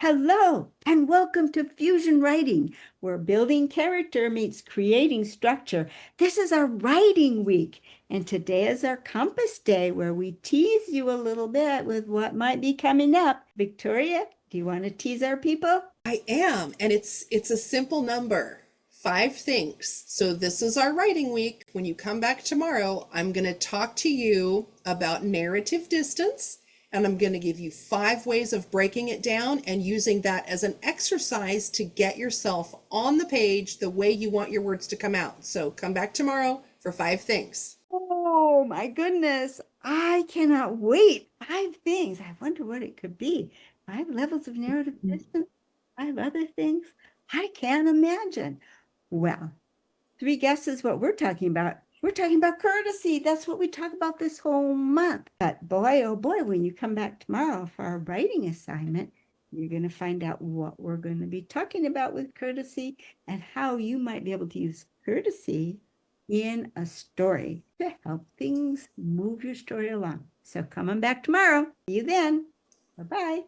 Hello, and welcome to Fusion Writing, where building character meets creating structure. This is our writing week, and today is our compass day, where we tease you a little bit with what might be coming up. Victoria, do you want to tease our people? I am, and it's a simple number. 5 things. So this is our writing week. When you come back tomorrow, I'm going to talk to you about narrative distance, and I'm going to give you 5 ways of breaking it down and using that as an exercise to get yourself on the page the way you want your words to come out. So come back tomorrow for 5 things. Oh my goodness, I cannot wait. 5 things. I wonder what it could be. 5 levels of narrative distance, 5 other things. I can't imagine. Well, 3 guesses what we're talking about. We're talking about courtesy. That's what we talk about this whole month. But boy, oh boy, when you come back tomorrow for our writing assignment, you're going to find out what we're going to be talking about with courtesy and how you might be able to use courtesy in a story to help things move your story along. So come on back tomorrow. See you then. Bye-bye.